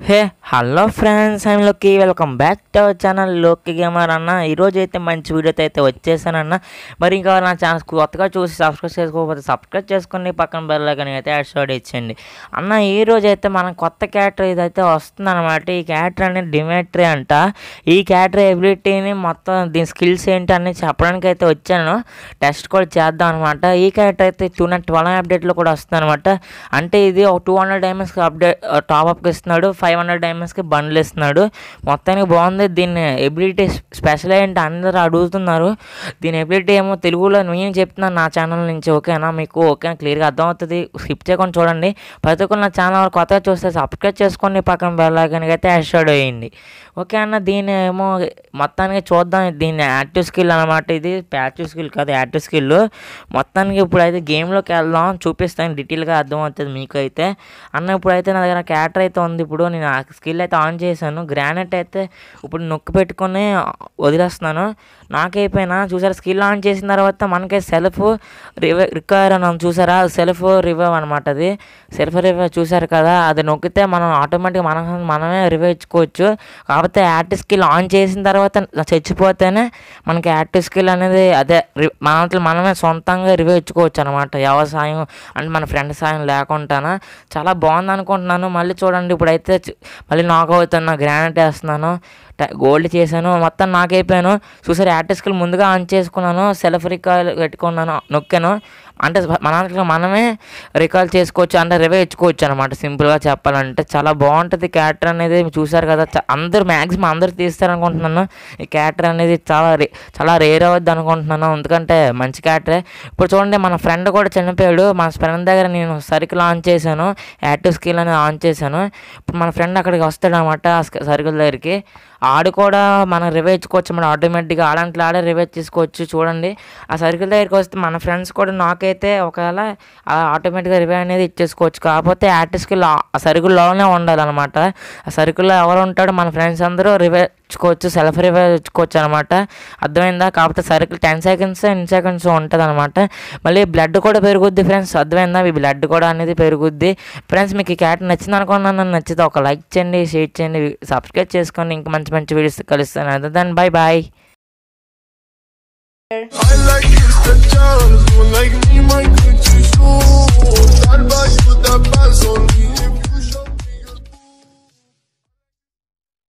Hey hello friends, I'm లోకి. Welcome back to our channel లోకి gamer అన్న. ఈరోజు అయితే మంచి వీడియోతో అయితే వచ్చేసానన్న. మరి ఇంకా నా ఛానల్ కొత్తగా చూసి సబ్స్క్రైబ్ చేసుకోకపోతే సబ్స్క్రైబ్ చేసుకుని పక్కన బెల్ ఐకాన్ అయితే యాడ్ ఇచ్చేయండి అన్న. ఈరోజు అయితే మన కొత్త క్యారెక్టర్ ఇదైతే వస్తుందన్నమాట. ఈ క్యారెక్టర్ అనేది డిమెట్రీ అంట. ఈ క్యారెక్టర్ ఎబిలిటీని మొత్తం దీని స్కిల్స్ ఏంటి అని చెప్పడానికి అయితే వచ్చాను. టెస్ట్ కూడా చేద్దాం అనమాట. ఈ క్యారెక్టర్ అయితే 212 అప్డేట్లో కూడా వస్తుంది అనమాట. అంటే ఇది ఒక 200 డైమండ్స్కి అప్డేట్ టాప్అప్కి ఇస్తున్నాడు, 500 డైమండ్స్కి బండ్లు ఇస్తున్నాడు. మొత్తానికి బాగుంది. దీన్ని ఎబిలిటీ స్పెషల్ ఏంటి అందరూ అడుగుతున్నారు. దీని ఎబిలిటీ ఏమో తెలుగులో నేను చెప్తున్నాను నా ఛానల్ నుంచి. ఓకేనా, మీకు ఓకేనా, క్లియర్గా అర్థమవుతుంది. స్కిప్ చేయకుండా చూడండి. ప్రతి ఒక్కరు నా ఛానల్ కొత్తగా చూస్తే సబ్స్క్రైబ్ చేసుకొని పక్కన బెల్ ఐకాన్ అయితే యాడ్ వేయండి. ఓకే అన్న. దీన్ని ఏమో మొత్తానికి చూద్దాం. దీన్ని యాక్టివ్ స్కిల్ అనమాట. ఇది ప్యాసివ్ స్కిల్ కాదు, యాక్టివ్ స్కిల్. మొత్తానికి ఇప్పుడైతే గేమ్లోకి వెళ్దాం, చూపిస్తాను, డీటెయిల్గా అర్థమవుతుంది మీకు అయితే. అన్న ఇప్పుడైతే నా దగ్గర క్యారెక్టర్ అయితే ఉంది. ఇప్పుడు నేను ఆ స్కిల్ అయితే ఆన్ చేశాను. గ్రానైట్ అయితే ఇప్పుడు నొక్కి పెట్టుకొని వదిలేస్తున్నాను. నాకైపోయినా చూసారా, స్కిల్ ఆన్ చేసిన తర్వాత మనకి సెల్ఫ్ రికవర్ అని చూసారా, సెల్ఫ్ రివైవ్ అనమాట. అది సెల్ఫ్ రివైవ్ చూసారు కదా, అది నొక్కితే మనం ఆటోమేటిక్గా మనమే రివైవ్ ఇచ్చుకోవచ్చు. కాకపోతే యాక్టివ్ స్కిల్ ఆన్ చేసిన తర్వాత చచ్చిపోతేనే మనకి యాక్టివ్ స్కిల్ అనేది అదే మనమే సొంతంగా రివైవ్ ఇచ్చుకోవచ్చు అనమాట. ఎవరి సాయం అంటే మన ఫ్రెండ్ సాయం లేకుండానా. చాలా బాగుంది అనుకుంటున్నాను. మళ్ళీ చూడండి, ఇప్పుడైతే మళ్ళీ నాక్ అవుతున్నా, గ్రానైట్ వేస్తున్నాను, గోల్డ్ చేశాను, మొత్తం నాకైపోయాను. చూసారు, యాక్టివ్ స్కిల్ ముందుగా ఆన్ చేసుకున్నాను, సెల్ఫ్ రికాల్ పెట్టుకున్నాను, నొక్కాను. అంటే మనమే రికాల్ చేసుకోవచ్చు, అంటే రివైవ్ ఇచ్చుకోవచ్చు అనమాట. సింపుల్గా చెప్పాలంటే చాలా బాగుంటుంది క్యారెక్టర్ అనేది. చూసారు కదా, అందరూ మ్యాక్సిమం అందరూ తీస్తారనుకుంటున్నాను. ఈ క్యారెక్టర్ అనేది చాలా రేర్ అవుద్ది అనుకుంటున్నాను, ఎందుకంటే మంచి క్యారెక్టరే. ఇప్పుడు చూడండి, మన ఫ్రెండ్ కూడా చనిపోయాడు. మన ఫ్రెండ్ దగ్గర నేను సర్కిల్ ఆన్ చేశాను, యాక్టివ్ స్కిల్ అనేది ఆన్ చేశాను. ఇప్పుడు మన ఫ్రెండ్ అక్కడికి వస్తాడు అనమాట, ఆ సర్కిల్ దగ్గరికి. ఆడు కూడా మనం రివైవ్ ఇచ్చుకోవచ్చు, మనం ఆటోమేటిక్గా ఆడే రివైవ్ చేసుకోవచ్చు. చూడండి, ఆ సర్కిల్ దగ్గరికి వస్తే మన ఫ్రెండ్స్ కూడా నాకైతే ఒకవేళ ఆటోమేటిక్గా రివైవ్ అనేది ఇచ్చేసుకోవచ్చు. కాకపోతే యాక్టివ్ స్కిల్ ఆ సర్కిల్లోనే ఉండాలన్నమాట. ఆ సర్కిల్లో ఎవరు ఉంటాడో మన ఫ్రెండ్స్ అందరూ రివైవ్ ఇచ్చుకోవచ్చు, సెల్ఫ్ రివైవ్ ఇచ్చుకోవచ్చు అనమాట. అర్థమైందా? కాకపోతే సర్కిల్ 10 సెకండ్స్ ఉంటుంది అనమాట. మళ్ళీ బ్లడ్ కూడా పెరుగుద్ది ఫ్రెండ్స్. అర్థమైందా? ఈ బ్లడ్ కూడా అనేది పెరుగుద్ది. ఫ్రెండ్స్, మీకు ఈ క్యారెక్టర్ నచ్చింది అనుకున్నాను. నచ్చితే ఒక లైక్ చేయండి, షేర్ చేయండి, సబ్స్క్రైబ్ చేసుకోండి. ఇంకా మంచి వీడియోస్ కలుస్తాను. అదే దాన్ని bye. I like you, the girls who like me, my country, so I'll buy you the bags on me.